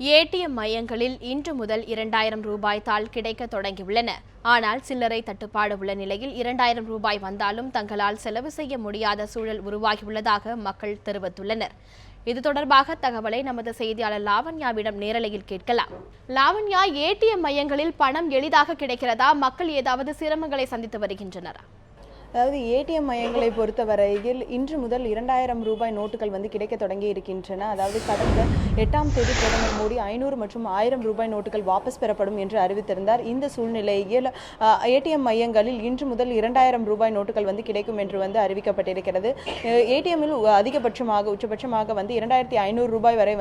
ATM மையங்களில் இன்று முதல் 2000 ரூபாய் தாள் கிடைக்க தொடங்கியுள்ளன. ஆனால் சில்லறை தட்டுப்பாடு உள்ள நிலையில் 2000 ரூபாய் வந்தாலும் தங்களால் செலவு செய்ய முடியாத சூழல் உருவாகியுள்ளதாக மக்கள் தெரிவித்துள்ளனர். இது தொடர்பாக தகவலை நமது செய்தியாளர் லாவண்யாவிடம் நேரலையில் கேட்கலாம். லாவண்யா, ஏடிஎம் மையங்களில் பணம் எளிதாக கிடைக்கிறதா? மக்கள் ஏதாவது சிரமங்களை சந்தித்து வருகின்றனரா? அதாவது ஏடிஎம் மையங்களை பொறுத்தவரையில் இன்று முதல் 2000 ரூபாய் நோட்டுகள் கிடைக்க தொடங்கி இருக்கின்றன. அதாவது கடந்த 8ஆம் தேதி பிரதமர் மோடி 500 மற்றும் 1000 ரூபாய் நோட்டுகள் வாபஸ் பெறப்படும் என்று அறிவித்திருந்தார். இந்த சூழ்நிலையில் ஏடிஎம் மையங்களில் இன்று முதல் 2000 ரூபாய் நோட்டுகள் கிடைக்கும் என்று அறிவிக்கப்பட்டிருக்கிறது. ஏடிஎம்மில் உச்சபட்சமாக 2500 ரூபாய் வரை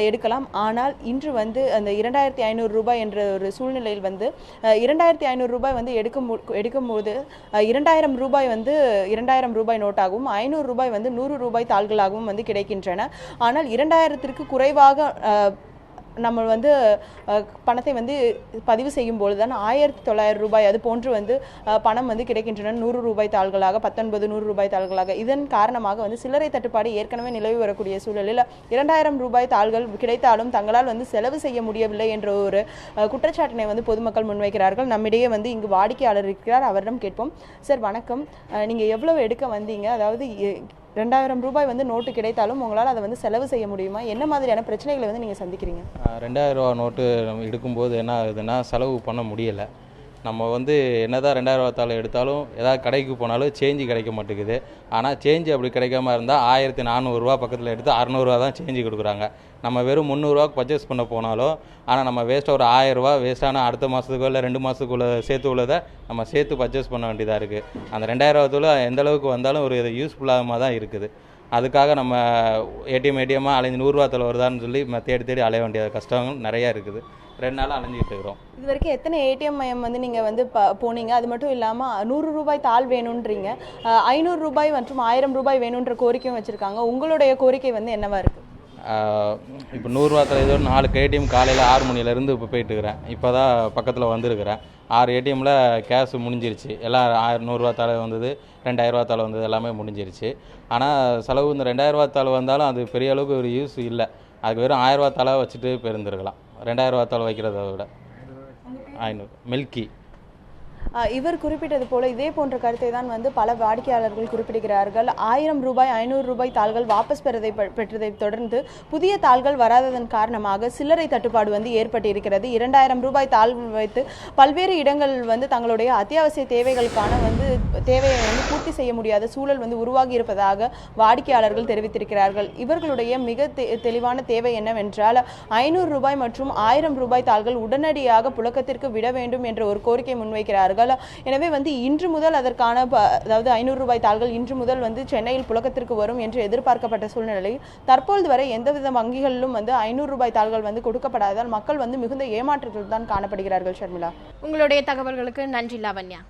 எடுக்கலாம். ஆனால் இன்று அந்த 2500 ரூபாய் என்ற ஒரு சூழ்நிலையில் 2500 ரூபாய் எடுக்கும்போது 2000 ரூபாய் 2000 ரூபாய் நோட்டாகவும் 500 ரூபாய் 100 ரூபாய் தாள்களாகவும் கிடைக்கின்றன. ஆனால் 2000ற்கு குறைவாக நம்ம பணத்தை பதிவு செய்யும் பொழுதுதான் 1900 ரூபாய் அது போன்று பணம் கிடைக்கின்றன. 100 ரூபாய் தாள்களாக 19 100 ரூபாய் தாள்களாக. இதன் காரணமாக சில்லறை தட்டுப்பாடு ஏற்கனவே நிலவி வரக்கூடிய சூழலில் 2000 ரூபாய் தாள்கள் கிடைத்தாலும் தங்களால் செலவு செய்ய முடியவில்லை என்ற ஒரு குற்றச்சாட்டினை பொதுமக்கள் முன்வைக்கிறார்கள். நம்மிடையே இங்கு வாடிக்கையாளர் இருக்கிறார், அவரிடம் கேட்போம். சார் வணக்கம், நீங்கள் எவ்வளவு எடுக்க வந்தீங்க? அதாவது 2000 ரூபாய் நோட்டு கிடைத்தாலும் உங்களால் அதை செலவு செய்ய முடியுமா? என்ன மாதிரியான பிரச்சனைகளை நீங்கள் சந்திக்கிறீங்க? 2000 ரூபா நோட்டு எடுக்கும்போது என்ன ஆகுதுன்னா, செலவு பண்ண முடியலை. நம்ம என்னதான் 2000 ரூபா தாள் எடுத்தாலும் ஏதாவது கடைக்கு போனாலும் சேஞ்சு கிடைக்க மாட்டேங்குது. ஆனால் சேஞ்சு அப்படி கிடைக்காம இருந்தால் 1400 ரூபா பக்கத்தில் எடுத்து 600 ரூபா தான் சேஞ்சு கொடுக்குறாங்க. நம்ம வெறும் 300 ரூபாய்க்கு பர்ச்சேஸ் பண்ண போனாலும் ஆனால் நம்ம வேஸ்ட்டாக ஒரு 1000 ரூபா வேஸ்ட்டான அடுத்த மாதத்துக்கோ இல்லை 2 மாதத்துக்குள்ள சேர்த்து உள்ளதை நம்ம சேர்த்து பர்ச்சேஸ் பண்ண வேண்டியதாக இருக்குது. அந்த 2000 ரூபா தூள் எந்த அளவுக்கு வந்தாலும் ஒரு யூஸ்ஃபுல்லாக தான் இருக்குது. அதுக்காக நம்ம ஏடிஎம்மாக அலைஞ்சு 100 ரூபா தாள் வருதான்னு சொல்லி தேடி அலைய வேண்டிய கஷ்டங்கள் நிறையா இருக்குது. 2 நாளாக அலைஞ்சிக்கிட்டு இருக்கிறோம். இது வரைக்கும் எத்தனை ஏடிஎம் மையம் நீங்கள் போனீங்க? அது மட்டும் இல்லாமல் 100 ரூபாய் தாள் வேணுன்றீங்க, 500 ரூபாய் மற்றும் 1000 ரூபாய் வேணுன்ற கோரிக்கையும் வச்சுருக்காங்க. உங்களுடைய கோரிக்கை என்னவா இருக்குது? இப்போ 100 ரூபா தாள் ஏதோ 4 ஏடிஎம் காலையில் 6 மணிலேருந்து இப்போ போயிட்டுருக்கிறேன். இப்போ தான் பக்கத்தில் வந்திருக்கிறேன். 6 ஏடிஎம்மில் கேஷ் முடிஞ்சிருச்சு. எல்லாம் 100 ரூபா தாள் வந்தது, 2000 ரூபா தாள் வந்தது, எல்லாமே முடிஞ்சிருச்சு. ஆனால் செலவு இந்த 2000 ரூபா தாள் வந்தாலும் அது பெரிய அளவுக்கு ஒரு யூஸ் இல்லை. அதுக்கு வெறும் 1000 ரூபா தாளாக வச்சுட்டு போயிருந்துருக்கலாம். 2000 ரூபா தாள் வைக்கிறத விட. 500 மில்கி. இவர் குறிப்பிட்டது போல இதே போன்ற கருத்தை தான் பல வாடிக்கையாளர்கள் குறிப்பிடுகிறார்கள். 1000 ரூபாய் 500 ரூபாய் தாள்கள் வாபஸ் பெற்றதை தொடர்ந்து புதிய தாள்கள் வராததன் காரணமாக சில்லறை தட்டுப்பாடு ஏற்பட்டிருக்கிறது. 2000 ரூபாய் தாள் வைத்து பல்வேறு இடங்கள் தங்களுடைய அத்தியாவசிய தேவைகளுக்கான தேவையை பூர்த்தி செய்ய முடியாத சூழல் உருவாகி இருப்பதாக வாடிக்கையாளர்கள் தெரிவித்திருக்கிறார்கள். இவர்களுடைய மிக தெளிவான தேவை என்னவென்றால் 500 ரூபாய் மற்றும் 1000 ரூபாய் தாள்கள் உடனடியாக புழக்கத்திற்கு விட வேண்டும் என்ற ஒரு கோரிக்கை முன்வைக்கிறார்கள். எனவே இன்று முதல் அதற்கான அதாவது 500 ரூபாய் தாள்கள் இன்று முதல் சென்னையில் புழக்கத்திற்கு வரும் என்று எதிர்பார்க்கப்பட்ட சூழ்நிலையில் தற்போது வரை எந்தவித வங்கிகளிலும் 500 ரூபாய் தாள்கள் கொடுக்கப்படாததால் மக்கள் மிகுந்த ஏமாற்றத்தில் தான் காணப்படுகிறார்கள். ஷர்மிளா, உங்களுடைய தகவல்களுக்கு நன்றி லாவண்யா.